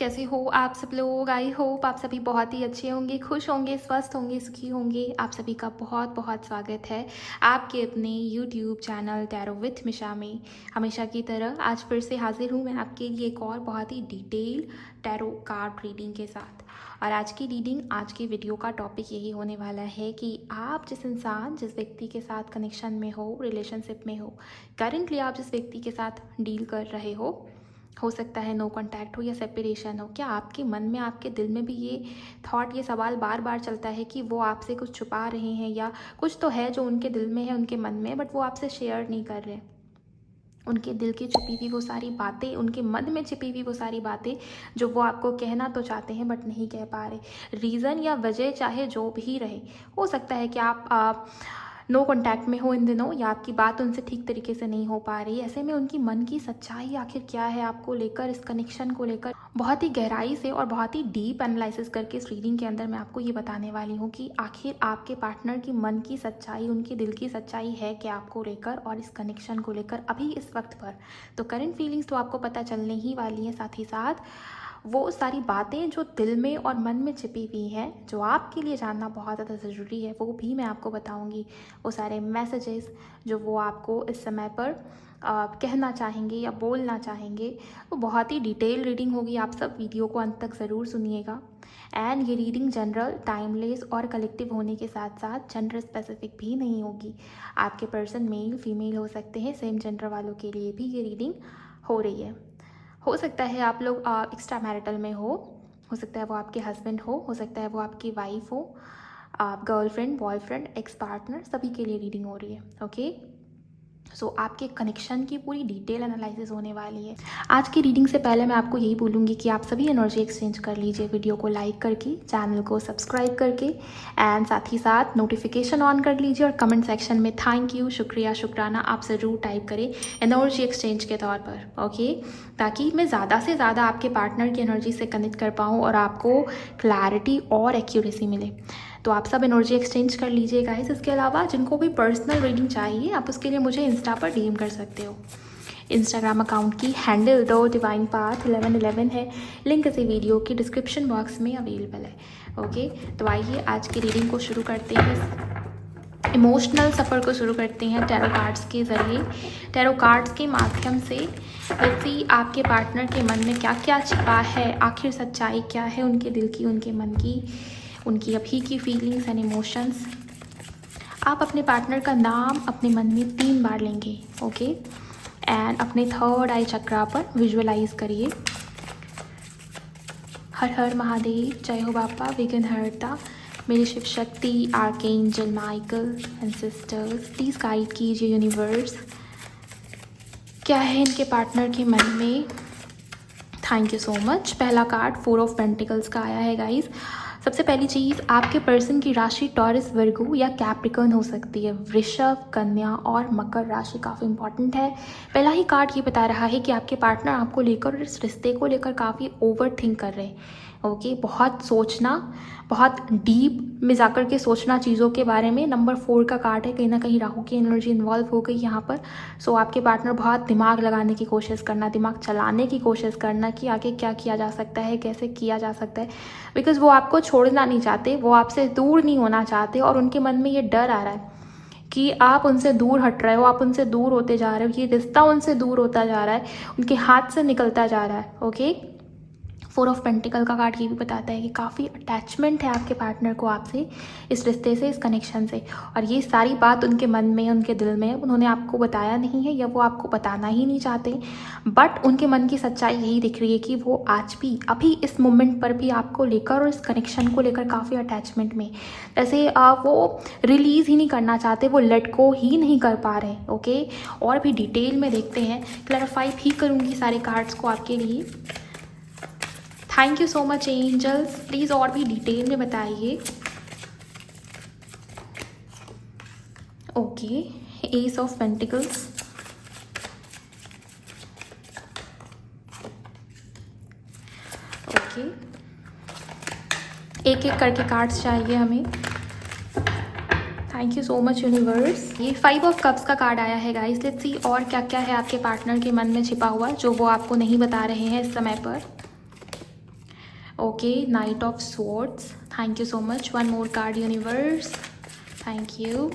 कैसे हो आप सब लोग। आई होप आप सभी बहुत ही अच्छे होंगे, खुश होंगे, स्वस्थ होंगे, सुखी होंगे। आप सभी का बहुत बहुत स्वागत है आपके अपने यूट्यूब चैनल टैरो विथ मिशा में। हमेशा की तरह आज फिर से हाजिर हूँ मैं आपके लिए एक और बहुत ही डिटेल टैरो कार्ड रीडिंग के साथ। और आज की रीडिंग, आज की वीडियो का टॉपिक यही होने वाला है कि आप जिस इंसान, जिस व्यक्ति के साथ कनेक्शन में हो, रिलेशनशिप में हो, करेंटली आप जिस व्यक्ति के साथ डील कर रहे हो सकता है नो कांटेक्ट हो या सेपरेशन हो, क्या आपके मन में, आपके दिल में भी ये थॉट, ये सवाल बार बार चलता है कि वो आपसे कुछ छुपा रहे हैं या कुछ तो है जो उनके दिल में है, उनके मन में, बट वो आपसे शेयर नहीं कर रहे। उनके दिल की छुपी हुई वो सारी बातें, उनके मन में छिपी हुई वो सारी बातें जो वो आपको कहना तो चाहते हैं बट नहीं कह पा रहे। रीज़न या वजह चाहे जो भी रहे, हो सकता है कि आप नो कांटेक्ट में हो इन दिनों, या आपकी बात उनसे ठीक तरीके से नहीं हो पा रही। ऐसे में उनकी मन की सच्चाई आखिर क्या है आपको लेकर, इस कनेक्शन को लेकर बहुत ही गहराई से और बहुत ही डीप एनालिसिस करके इस रीडिंग के अंदर मैं आपको ये बताने वाली हूँ कि आखिर आपके पार्टनर की मन की सच्चाई, उनके दिल की सच्चाई है क्या आपको लेकर और इस कनेक्शन को लेकर अभी इस वक्त पर। तो करंट फीलिंग्स तो आपको पता चलने ही वाली हैं, साथ ही साथ वो सारी बातें जो दिल में और मन में छिपी हुई हैं, जो आपके लिए जानना बहुत ज़्यादा ज़रूरी है, वो भी मैं आपको बताऊंगी। वो सारे मैसेजेस जो वो आपको इस समय पर कहना चाहेंगे या बोलना चाहेंगे, वो बहुत ही डिटेल रीडिंग होगी। आप सब वीडियो को अंत तक ज़रूर सुनिएगा। एंड ये रीडिंग जनरल, टाइमलेस और कलेक्टिव होने के साथ साथ जेंडर स्पेसिफिक भी नहीं होगी। आपके पर्सन मेल फीमेल हो सकते हैं, सेम जेंडर वालों के लिए भी ये रीडिंग हो रही है। हो सकता है आप लोग एक्स्ट्रा मैरिटल में हो सकता है वो आपके हस्बैंड हो सकता है वो आपकी वाइफ हो, आप गर्लफ्रेंड, बॉयफ्रेंड, एक्स पार्टनर, सभी के लिए रीडिंग हो रही है। ओके, सो आपके कनेक्शन की पूरी डिटेल एनालिसिस होने वाली है। आज की रीडिंग से पहले मैं आपको यही बोलूँगी कि आप सभी एनर्जी एक्सचेंज कर लीजिए, वीडियो को लाइक करके, चैनल को सब्सक्राइब करके, एंड साथ ही साथ नोटिफिकेशन ऑन कर लीजिए। और कमेंट सेक्शन में थैंक यू, शुक्रिया, शुक्राना आप ज़रूर टाइप करें एनर्जी एक्सचेंज के तौर पर। ओके, ताकि मैं ज़्यादा से ज़्यादा आपके पार्टनर की एनर्जी से कनेक्ट कर पाऊँ और आपको क्लैरिटी और एक्यूरेसी मिले। तो आप सब एनर्जी एक्सचेंज कर लीजिए गाइस। इसके अलावा जिनको भी पर्सनल रीडिंग चाहिए, आप उसके लिए मुझे इंस्टा पर डीएम कर सकते हो। इंस्टाग्राम अकाउंट की हैंडल द डिवाइन पाथ 1111 है, लिंक इसी वीडियो की डिस्क्रिप्शन बॉक्स में अवेलेबल है। ओके, तो आइए आज की रीडिंग को शुरू करते हैं, इमोशनल सफ़र को शुरू करते हैं टैरो कार्ड्स के ज़रिए, टैरो कार्ड्स के माध्यम से। लेट्स सी आपके पार्टनर के मन में क्या क्या छिपा है, आखिर सच्चाई क्या है उनके दिल की, उनके मन की, उनकी अभी की फीलिंग्स एंड इमोशंस। आप अपने पार्टनर का नाम अपने मन में 3 बार लेंगे। ओके, एंड अपने थर्ड आई चक्रा पर विजुअलाइज करिए। हर हर महादेव, जय हो बापा विघ्नहर्ता, मेरी Shiv Shakti, archangel Michael and sisters, please guide कीजिए यूनिवर्स, क्या है इनके पार्टनर के मन में। Thank you so much. पहला कार्ड 4 ऑफ पेंटिकल्स का आया है गाइस। सबसे पहली चीज़, आपके पर्सन की राशि टॉरस, वर्गो या कैप्रिकॉर्न हो सकती है। वृषभ, कन्या और मकर राशि काफ़ी इंपॉर्टेंट है। पहला ही कार्ड ये बता रहा है कि आपके पार्टनर आपको लेकर और इस रिश्ते को लेकर काफ़ी ओवर थिंक कर रहे हैं। ओके, बहुत सोचना, बहुत डीप में जाकर के सोचना चीज़ों के बारे में। नंबर 4 का कार्ड है, कहीं ना कहीं राहु की एनर्जी इन्वॉल्व हो गई यहाँ पर। सो आपके पार्टनर बहुत दिमाग लगाने की कोशिश करना, दिमाग चलाने की कोशिश करना कि आगे क्या किया जा सकता है, कैसे किया जा सकता है, बिकॉज वो आपको छोड़ना नहीं चाहते, वो आपसे दूर नहीं होना चाहते। और उनके मन में ये डर आ रहा है कि आप उनसे दूर हट रहे हो, आप उनसे दूर होते जा रहे हो, ये रिश्ता उनसे दूर होता जा रहा है, उनके हाथ से निकलता जा रहा है। ओके, 4 ऑफ पेंटिकल का कार्ड ये भी बताता है कि काफ़ी अटैचमेंट है आपके पार्टनर को आपसे, इस रिश्ते से, इस कनेक्शन से। और ये सारी बात उनके मन में, उनके दिल में, उन्होंने आपको बताया नहीं है या वो आपको बताना ही नहीं चाहते, बट उनके मन की सच्चाई यही दिख रही है कि वो आज भी, अभी इस मोमेंट पर भी आपको लेकर और इस कनेक्शन को लेकर काफ़ी अटैचमेंट में, जैसे वो रिलीज़ ही नहीं करना चाहते, वो लेट को ही नहीं कर पा रहे। ओके, और भी डिटेल में देखते हैं, क्लैरिफाई भी करूँगी सारे कार्ड्स को आपके लिए। Thank you so much angels, please और भी डिटेल में बताइए। Okay, ace of pentacles, okay, एक एक करके कार्ड्स चाहिए हमें। Thank you so much universe. ये 5 ऑफ कप्स का कार्ड आया है गाइस। लेट्स सी और क्या क्या है आपके पार्टनर के मन में छिपा हुआ जो वो आपको नहीं बता रहे हैं इस समय पर। Okay, night of swords, thank you so much. One more card universe, thank you.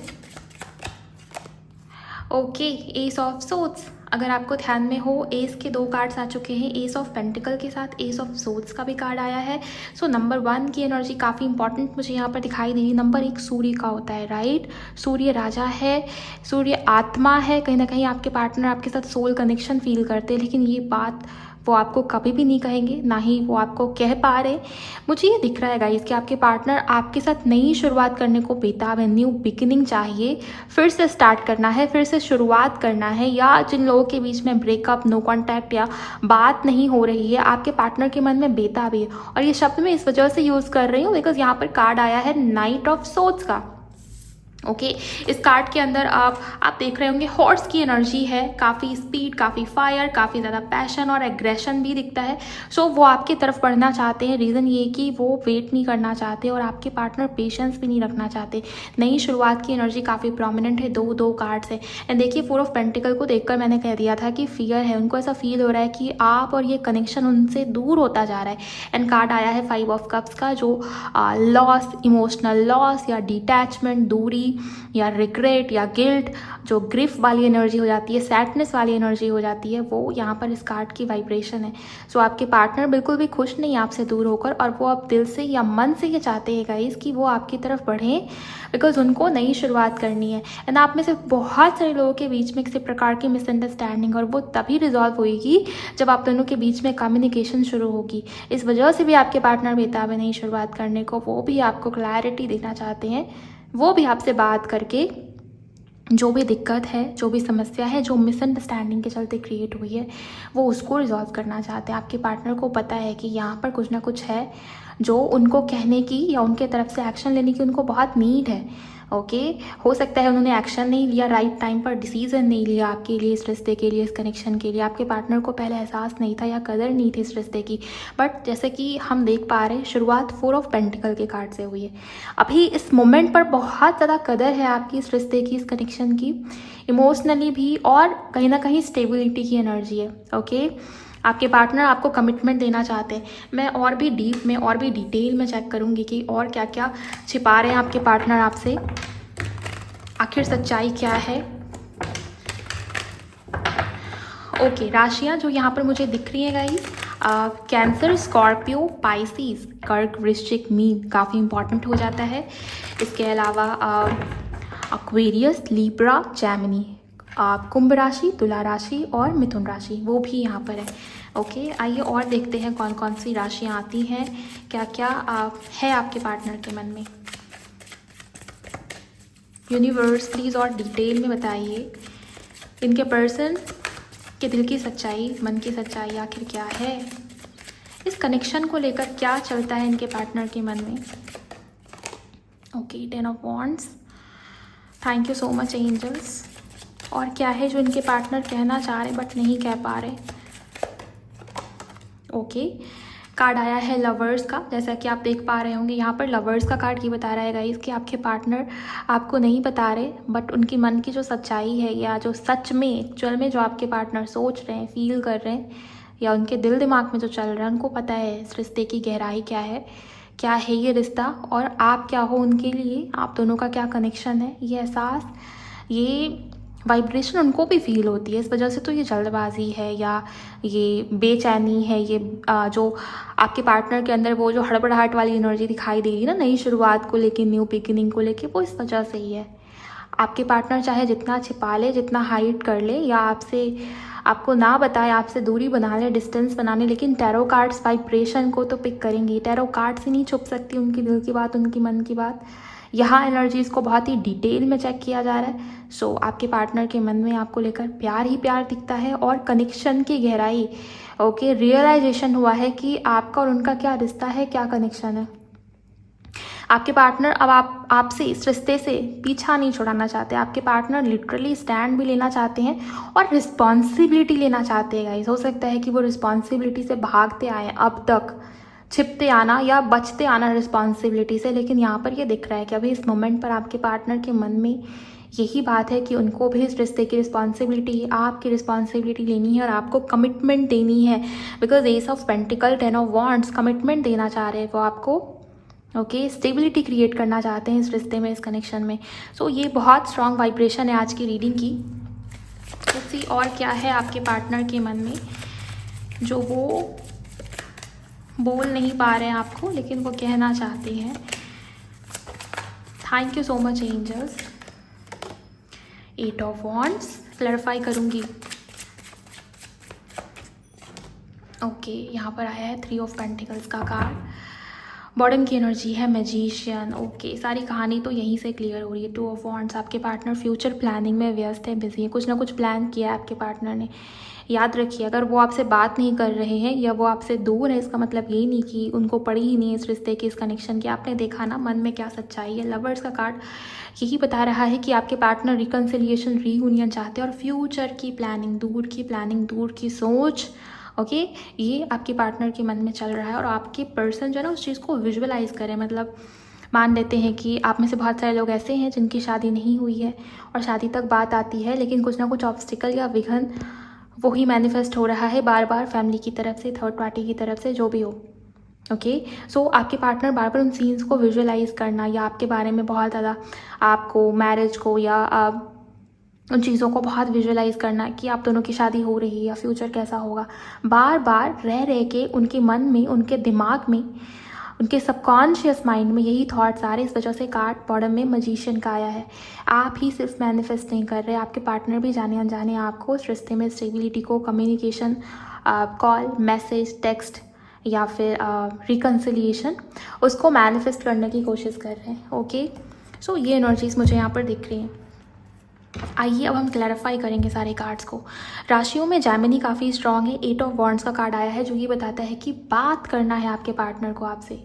Okay, ace of shots, अगर आपको ध्यान में हो एस के 2 कार्ड्स आ चुके हैं, एस ऑफ पेंटिकल के साथ एस ऑफ सोट्स का भी कार्ड आया है। सो नंबर 1 की एनर्जी काफ़ी इंपॉर्टेंट मुझे यहाँ पर दिखाई दे रही है। नंबर 1 सूर्य का होता है, राइट। सूर्य राजा है, सूर्य आत्मा है। कहीं ना कहीं आपके पार्टनर आपके साथ सोल कनेक्शन फील करते हैं, लेकिन ये बात वो आपको कभी भी नहीं कहेंगे, ना ही वो आपको कह पा रहे। मुझे ये दिख रहा है गाइस कि आपके पार्टनर आपके साथ नई शुरुआत करने को बेताब है। न्यू बिगिनिंग चाहिए, फिर से स्टार्ट करना है, फिर से शुरुआत करना है। या जिन लोगों के बीच में ब्रेकअप, नो कॉन्टैक्ट या बात नहीं हो रही है, आपके पार्टनर के मन में बेताब है। और ये शब्द मैं इस वजह से यूज़ कर रही हूँ बिकॉज यहाँ पर कार्ड आया है नाइट ऑफ सोट्स का। ओके, इस कार्ड के अंदर आप देख रहे होंगे हॉर्स की एनर्जी है, काफ़ी स्पीड, काफ़ी फायर, काफ़ी ज़्यादा पैशन और एग्रेशन भी दिखता है। सो वो आपकी तरफ बढ़ना चाहते हैं। रीज़न ये कि वो वेट नहीं करना चाहते और आपके पार्टनर पेशेंस भी नहीं रखना चाहते। नई शुरुआत की एनर्जी काफ़ी प्रोमिनेंट है, दो कार्ड्स है। एंड देखिए, 4 ऑफ पेंटिकल को देखकर मैंने कह दिया था कि फियर है, उनको ऐसा फील हो रहा है कि आप और ये कनेक्शन उनसे दूर होता जा रहा है। एंड कार्ड आया है 5 ऑफ कप्स का, जो लॉस, इमोशनल लॉस या डिटैचमेंट, दूरी या रिग्रेट या गिल्ट, जो ग्रिफ वाली एनर्जी हो जाती है, सैडनेस वाली एनर्जी हो जाती है, वो यहाँ पर इस कार्ड की वाइब्रेशन है। सो आपके पार्टनर बिल्कुल भी खुश नहीं आपसे दूर होकर, और वो अब दिल से या मन से ये चाहते हैं गाइस कि वो आपकी तरफ बढ़ें, बिकॉज उनको नई शुरुआत करनी है। एंड आप में से बहुत सारे लोगों के बीच में किसी प्रकार की मिसअंडरस्टैंडिंग, और वो तभी रिजॉल्व होगी जब आप दोनों के बीच में कम्युनिकेशन शुरू होगी। इस वजह से भी आपके पार्टनर बेताब है नई शुरुआत करने को। वो भी आपको क्लैरिटी देना चाहते हैं, वो भी आपसे बात करके जो भी दिक्कत है, जो भी समस्या है, जो मिसअंडरस्टैंडिंग के चलते क्रिएट हुई है, वो उसको रिजॉल्व करना चाहते हैं। आपके पार्टनर को पता है कि यहाँ पर कुछ ना कुछ है जो उनको कहने की या उनके तरफ से एक्शन लेने की उनको बहुत नीड है। ओके, हो सकता है उन्होंने एक्शन नहीं लिया, राइट टाइम पर डिसीजन नहीं लिया आपके लिए, इस रिश्ते के लिए, इस कनेक्शन के लिए। आपके पार्टनर को पहले एहसास नहीं था या कदर नहीं थी इस रिश्ते की। बट जैसे कि हम देख पा रहे हैं, शुरुआत 4 ऑफ पेंटिकल के कार्ड से हुई है। अभी इस मोमेंट पर बहुत ज़्यादा कदर है आपकी इस रिश्ते की, इस कनेक्शन की, इमोशनली भी, और कहीं ना कहीं स्टेबिलिटी की एनर्जी है। ओके, आपके पार्टनर आपको कमिटमेंट देना चाहते हैं। मैं और भी डीप में, और भी डिटेल में चेक करूँगी कि और क्या क्या छिपा रहे हैं आपके पार्टनर आपसे, आखिर सच्चाई क्या है। ओके, राशियाँ जो यहाँ पर मुझे दिख रही हैं गाइस, कैंसर, स्कॉर्पियो, पाइसिस, कर्क, वृश्चिक, मीन काफ़ी इंपॉर्टेंट हो जाता है। इसके अलावा एक्वेरियस, लिब्रा, जेमिनी, कुंभ राशि, तुला राशि और मिथुन राशि वो भी यहाँ पर है। ओके, आइए और देखते हैं कौन कौन सी राशियाँ आती हैं, क्या क्या है आपके पार्टनर के मन में। यूनिवर्स प्लीज़ और डिटेल में बताइए इनके पर्सन के दिल की सच्चाई, मन की सच्चाई आखिर क्या है, इस कनेक्शन को लेकर क्या चलता है इनके पार्टनर के मन में। Okay, 10 of wands, thank you so much angels. और क्या है जो इनके पार्टनर कहना चाह रहे बट नहीं कह पा रहे। ओके, कार्ड आया है लवर्स का, जैसा कि आप देख पा रहे होंगे यहाँ पर लवर्स का कार्ड ये बता रहा है गाइस कि आपके पार्टनर आपको नहीं बता रहे, बट उनकी मन की जो सच्चाई है, या जो सच में एक्चुअल में जो आपके पार्टनर सोच रहे हैं, फील कर रहे हैं, या उनके दिल दिमाग में जो चल रहा है, उनको पता है इस रिश्ते की गहराई क्या है ये रिश्ता, और आप क्या हो उनके लिए, आप दोनों का क्या कनेक्शन है। ये एहसास, ये वाइब्रेशन उनको भी फील होती है। इस वजह से तो ये जल्दबाजी है या ये बेचैनी है, ये जो आपके पार्टनर के अंदर वो जो हड़बड़ाहट वाली एनर्जी दिखाई दे रही है ना, नई शुरुआत को लेके, न्यू बिगिनिंग को लेके, वो इस वजह से ही है। आपके पार्टनर चाहे जितना छिपा ले, जितना हाइड कर ले, या आपको ना बताए, आपसे दूरी बना ले, डिस्टेंस बनाने, लेकिन टैरो कार्ड्स वाइब्रेशन को तो पिक करेंगी। टैरो कार्ड से नहीं छुप सकती उनकी दिल की बात, उनकी मन की बात। यहाँ एनर्जीज को बहुत ही डिटेल में चेक किया जा रहा है। सो आपके पार्टनर के मन में आपको लेकर प्यार ही प्यार दिखता है, और कनेक्शन की गहराई, ओके, रियलाइजेशन हुआ है कि आपका और उनका क्या रिश्ता है, क्या कनेक्शन है। आपके पार्टनर अब आपसे इस रिश्ते से पीछा नहीं छुड़ाना चाहते। आपके पार्टनर लिटरली स्टैंड भी लेना चाहते हैं और रिस्पॉन्सिबिलिटी लेना चाहते हैं गाइस। हो सकता है कि वो रिस्पॉन्सिबिलिटी से भागते आए अब तक, छिपते आना या बचते आना रिस्पॉन्सिबिलिटी से, लेकिन यहाँ पर ये दिख रहा है कि अभी इस मोमेंट पर आपके पार्टनर के मन में यही बात है कि उनको भी इस रिश्ते की रिस्पॉन्सिबिलिटी, आपकी रिस्पॉन्सिबिलिटी लेनी है और आपको कमिटमेंट देनी है। Because S of pentacle, 10 of wands, commitment देना चाह रहे हैं वो आपको। ओके, स्टेबिलिटी क्रिएट करना चाहते हैं इस रिश्ते में, इस कनेक्शन में। सो ये बहुत स्ट्रॉन्ग वाइब्रेशन है आज की रीडिंग की। लेट्स सी और क्या है आपके पार्टनर के मन में जो वो बोल नहीं पा रहे हैं आपको, लेकिन वो कहना चाहते हैं। Thank you so much angels. 8 of wands clarify करूँगी। ओके, यहाँ पर आया है 3 ऑफ पेंटिकल्स का कार्ड। बॉटम की एनर्जी है मैजिशियन। ओके, सारी कहानी तो यहीं से क्लियर हो रही है। 2 ऑफ वॉन्ड्स, आपके पार्टनर फ्यूचर प्लानिंग में व्यस्त है, बिजी है, कुछ ना कुछ प्लान किया है आपके पार्टनर ने। याद रखिए, अगर वो आपसे बात नहीं कर रहे हैं या वो आपसे दूर है, इसका मतलब ये नहीं कि उनको पड़ी ही नहीं है इस रिश्ते की, इस कनेक्शन की। आपने देखा ना मन में क्या सच्चाई है। लवर्स का कार्ड यही बता रहा है कि आपके पार्टनर रिकन्सिलिएशन, रीयूनियन चाहते हैं और फ्यूचर की प्लानिंग, दूर की सोच। ओके, ये आपके पार्टनर के मन में चल रहा है और आपके पर्सन जो है ना उस चीज़ को विजुअलाइज करें। मतलब मान लेते हैं कि आप में से बहुत सारे लोग ऐसे हैं जिनकी शादी नहीं हुई है और शादी तक बात आती है, लेकिन कुछ ना कुछ ऑब्स्टिकल या विघन वही मैनिफेस्ट हो रहा है बार बार, फैमिली की तरफ से, थर्ड पार्टी की तरफ से, जो भी हो। ओके, सो आपके पार्टनर बार बार उन सीन्स को विजुअलाइज करना या आपके बारे में बहुत ज़्यादा आपको मैरिज को या उन चीज़ों को बहुत विजुअलाइज करना कि आप दोनों की शादी हो रही है या फ्यूचर कैसा होगा, बार बार रह के उनके मन में, उनके दिमाग में, उनके सबकॉन्शियस माइंड में यही थॉट्स आ रहे। इस वजह से कार्ड बॉटम में मैजिशियन का आया है। आप ही सिर्फ मैनिफेस्ट नहीं कर रहे, आपके पार्टनर भी जाने अनजाने आपको इस रिश्ते में स्टेबिलिटी को, कम्युनिकेशन, कॉल, मैसेज, टेक्स्ट या फिर रिकन्सिलिएशन, उसको मैनिफेस्ट करने की कोशिश कर रहे हैं। ओके, सो ये एनर्जीज मुझे यहाँ पर दिख रही हैं। आइए अब हम क्लैरिफाई करेंगे सारे कार्ड्स को। राशियों में जैमिनी काफ़ी स्ट्रॉन्ग है। 8 ऑफ वॉन्ड्स का कार्ड आया है जो ये बताता है कि बात करना है आपके पार्टनर को, आपसे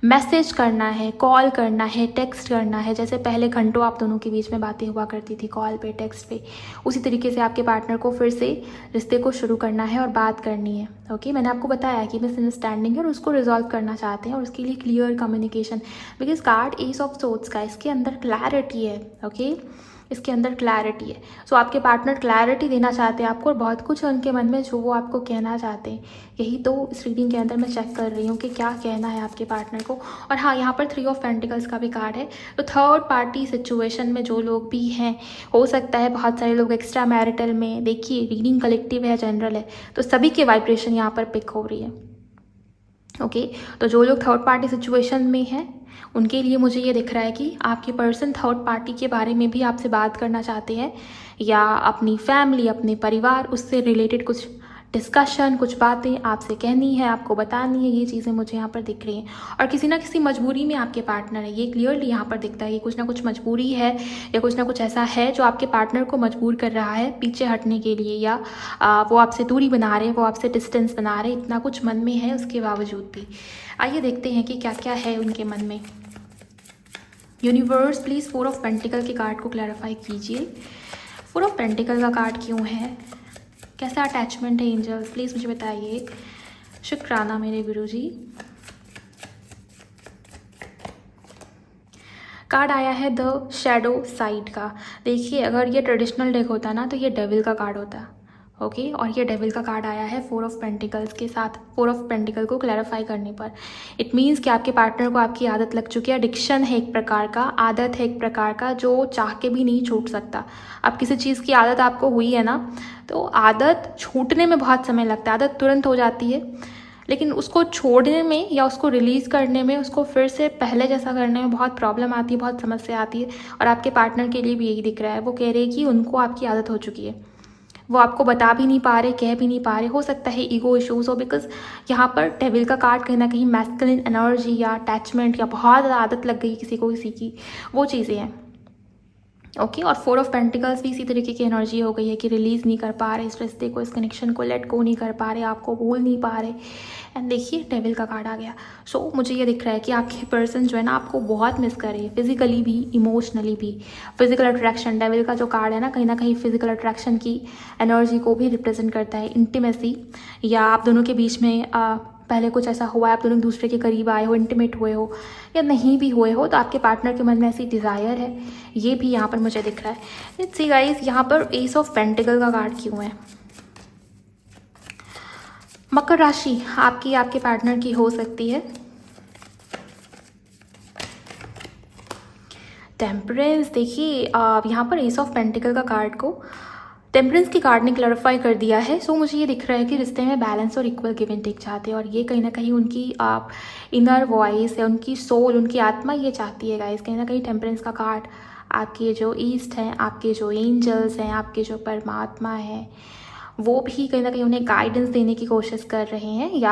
मैसेज करना है, कॉल करना है, टेक्स्ट करना है। जैसे पहले घंटों आप दोनों के बीच में बातें हुआ करती थी कॉल पे, टेक्स्ट पे, उसी तरीके से आपके पार्टनर को फिर से रिश्ते को शुरू करना है और बात करनी है। ओके, मैंने आपको बताया कि मिसअंडरस्टैंडिंग है और उसको रिजॉल्व करना चाहते हैं और उसके लिए clear communication. Because card S of swords का, इसके अंदर क्लैरिटी है। ओके, इसके अंदर क्लैरिटी है। सो आपके पार्टनर क्लैरिटी देना चाहते हैं आपको और बहुत कुछ है उनके मन में जो वो आपको कहना चाहते हैं। यही तो इस रीडिंग के अंदर मैं चेक कर रही हूँ कि क्या कहना है आपके पार्टनर को। और हाँ, यहाँ पर 3 ऑफ पेंटिकल्स का भी कार्ड है। तो थर्ड पार्टी सिचुएशन में जो लोग भी हैं, हो सकता है बहुत सारे लोग एक्स्ट्रा मैरिटल में, देखिए रीडिंग कलेक्टिव है, जनरल है, तो सभी के वाइब्रेशन यहाँ पर पिक हो रही है। ओके, तो जो लोग थर्ड पार्टी सिचुएशन में हैं उनके लिए मुझे ये दिख रहा है कि आपके पर्सन थर्ड पार्टी के बारे में भी आपसे बात करना चाहते हैं या अपनी फैमिली, अपने परिवार, उससे रिलेटेड कुछ डिस्कशन, कुछ बातें आपसे कहनी है, आपको बतानी है। ये चीज़ें मुझे यहाँ पर दिख रही हैं और किसी ना किसी मजबूरी में आपके पार्टनर है। ये क्लियरली यहाँ पर दिखता है कि कुछ ना कुछ मजबूरी है या कुछ ना कुछ ऐसा है जो आपके पार्टनर को मजबूर कर रहा है पीछे हटने के लिए, या वो आपसे दूरी बना रहे हैं, वो आपसे डिस्टेंस बना रहे हैं। इतना कुछ मन में है उसके बावजूद भी। आइए देखते हैं कि क्या क्या है उनके मन में। यूनिवर्स प्लीज़ 4 ऑफ पेंटिकल के कार्ड को क्लैरिफाई कीजिए। 4 ऑफ पेंटिकल का कार्ड क्यों है, कैसा अटैचमेंट है एंजल्स, प्लीज़ मुझे बताइए। शुक्राना मेरे गुरुजी। कार्ड आया है द शैडो साइड का। देखिए, अगर ये ट्रेडिशनल डेक होता ना तो ये डेविल का कार्ड होता। ओके, और ये डेविल का कार्ड आया है 4 ऑफ पेंटिकल्स के साथ, 4 ऑफ पेंटिकल को क्लैरिफाई करने पर। इट मीन्स कि आपके पार्टनर को आपकी आदत लग चुकी है। एडिक्शन है एक प्रकार का, आदत है एक प्रकार का, जो चाह के भी नहीं छूट सकता। अब किसी चीज़ की आदत आपको हुई है ना, तो आदत छूटने में बहुत समय लगता है। आदत तुरंत हो जाती है, लेकिन उसको छोड़ने में या उसको रिलीज़ करने में, उसको फिर से पहले जैसा करने में बहुत प्रॉब्लम आती है, बहुत समस्या आती है। और आपके पार्टनर के लिए भी यही दिख रहा है। वो कह रहे हैं कि उनको आपकी आदत हो चुकी है, वो आपको बता भी नहीं पा रहे, कह भी नहीं पा रहे। हो सकता है ईगो इश्यूज हो, बिकॉज यहाँ पर डेविल का कार्ड कहीं ना कहीं मैस्कुलिन एनर्जी या अटैचमेंट या बहुत ज़्यादा आदत लग गई किसी को किसी की, वो चीज़ें हैं। ओके, और 4 ऑफ पेंटिकल्स भी इसी तरीके की एनर्जी हो गई है कि रिलीज़ नहीं कर पा रहे इस रिश्ते को, इस कनेक्शन को लेट गो नहीं कर पा रहे, आपको भूल नहीं पा रहे। एंड देखिए डेविल का कार्ड आ गया। सो मुझे ये दिख रहा है कि आपके पर्सन जो है ना आपको बहुत मिस कर रही है, फिजिकली भी, इमोशनली भी। फिजिकल अट्रैक्शन, डेविल का जो कार्ड है ना कहीं फिजिकल अट्रैक्शन की एनर्जी को भी रिप्रेजेंट करता है। इंटीमेसी, या आप दोनों के बीच में पहले कुछ ऐसा हुआ है, आप दोनों एक दूसरे के करीब आए हो, इंटीमेट हुए हो या नहीं भी हुए हो, तो आपके पार्टनर के मन में ऐसी डिज़ायर है, ये भी यहाँ पर मुझे दिख रहा है। लेट्स सी गाइस, यहाँ पर एस ऑफ पेंटिकल का कार्ड क्यों है? मकर राशि आपकी आपके पार्टनर की हो सकती है। टेम्परेंस, देखिए यहाँ पर एस ऑफ पेंटिकल का कार्ड को टेम्परेंस की कार्ड ने क्लैरिफाई कर दिया है। सो मुझे ये दिख रहा है कि रिश्ते में बैलेंस और इक्वल गिव एंड टेक चाहते हैं, और ये कहीं ना कहीं उनकी इनर वॉइस है, उनकी सोल, उनकी आत्मा ये चाहती है गाइस। कहीं ना कहीं टेम्परेंस का कार्ड आपके जो ईस्ट हैं, आपके जो एंजल्स हैं, आपके जो परमात्मा हैं, वो भी कहीं ना कहीं उन्हें गाइडेंस देने की कोशिश कर रहे हैं, या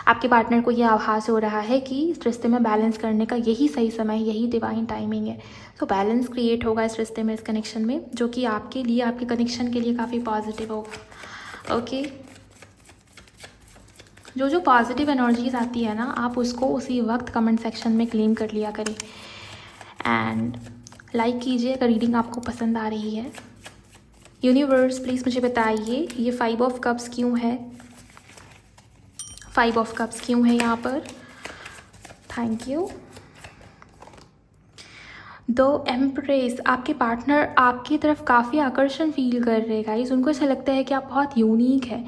आपके पार्टनर को ये आभास हो रहा है कि इस रिश्ते में बैलेंस करने का यही सही समय, यही डिवाइन टाइमिंग है। तो बैलेंस क्रिएट होगा इस रिश्ते में, इस कनेक्शन में, जो कि आपके लिए, आपके कनेक्शन के लिए काफ़ी पॉजिटिव होगा। ओके, जो पॉजिटिव एनर्जीज आती है ना, आप उसको उसी वक्त कमेंट सेक्शन में क्लेम कर लिया करें, एंड लाइक कीजिए अगर रीडिंग आपको पसंद आ रही है। यूनिवर्स प्लीज़ मुझे बताइए ये 5 ऑफ कप्स क्यों है? 5 ऑफ कप्स क्यों है यहाँ पर? Thank you. द एम्प्रेस, आपके पार्टनर आपकी तरफ काफ़ी आकर्षण फील कर रहे हैं गाइस। उनको ऐसा लगता है कि आप बहुत यूनिक है,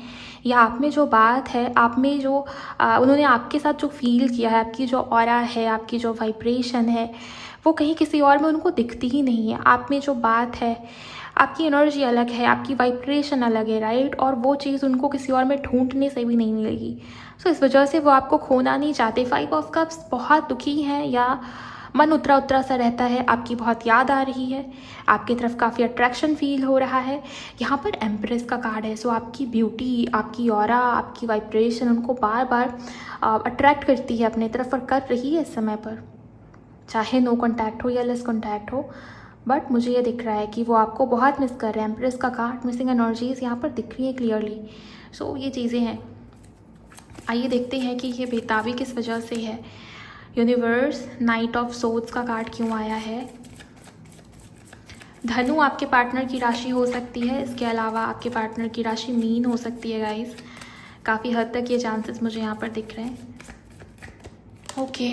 या आप में जो बात है, आप में जो उन्होंने आपके साथ जो फील किया है, आपकी जो ऑरा है, आपकी जो वाइब्रेशन है, वो कहीं किसी और में उनको दिखती ही नहीं है। आप में जो बात है, आपकी एनर्जी अलग है, आपकी वाइब्रेशन अलग है, राइट, और वो चीज़ उनको किसी और में ढूंढने से भी नहीं मिलेगी। सो इस वजह से वो आपको खोना नहीं चाहते। 5 ऑफ कप्स बहुत दुखी हैं, या मन उतरा उतरा सा रहता है, आपकी बहुत याद आ रही है, आपकी तरफ काफ़ी अट्रैक्शन फील हो रहा है। यहाँ पर एम्प्रेस का कार्ड है। सो आपकी ब्यूटी, आपकी ऑरा, आपकी वाइब्रेशन उनको बार बार अट्रैक्ट करती है अपने तरफ, और कर रही है इस समय पर, चाहे नो कॉन्टैक्ट हो या लेस कॉन्टैक्ट हो। बट मुझे ये दिख रहा है कि वो आपको बहुत मिस कर रहे हैं। एम्प्रेस का कार्ड, मिसिंग एनर्जीज यहाँ पर दिख रही है क्लियरली। सो ये चीज़ें हैं। आइए देखते हैं कि ये बेताबी किस वजह से है। यूनिवर्स, नाइट ऑफ सोर्ड्स का कार्ड क्यों आया है? धनु आपके पार्टनर की राशि हो सकती है, इसके अलावा आपके पार्टनर की राशि मीन हो सकती है गाइस। काफ़ी हद तक ये चांसेस मुझे यहाँ पर दिख रहे हैं। ओके,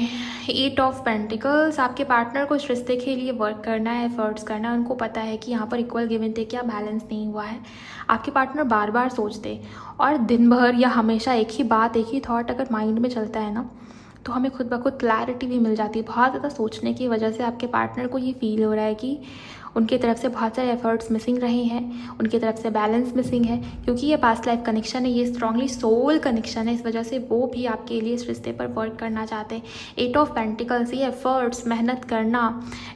8 ऑफ पेंटिकल्स, आपके पार्टनर को इस रिश्ते के लिए वर्क करना है, एफर्ट्स करना है। उनको पता है कि यहाँ पर इक्वल गिव एंड टेक या बैलेंस नहीं हुआ है। आपके पार्टनर बार बार सोचते, और दिन भर या हमेशा एक ही बात, एक ही थॉट अगर माइंड में चलता है ना, तो हमें खुद ब खुद क्लैरिटी भी मिल जाती है। बहुत ज़्यादा सोचने की वजह से आपके पार्टनर को ये फील हो रहा है कि उनकी तरफ से बहुत सारे एफर्ट्स मिसिंग रहे हैं, उनकी तरफ से बैलेंस मिसिंग है, क्योंकि ये पास्ट लाइफ कनेक्शन है, ये स्ट्रांगली सोल कनेक्शन है। इस वजह से वो भी आपके लिए इस रिश्ते पर वर्क करना चाहते हैं। 8 ऑफ पेंटिकल्स, ये एफर्ट्स, मेहनत करना,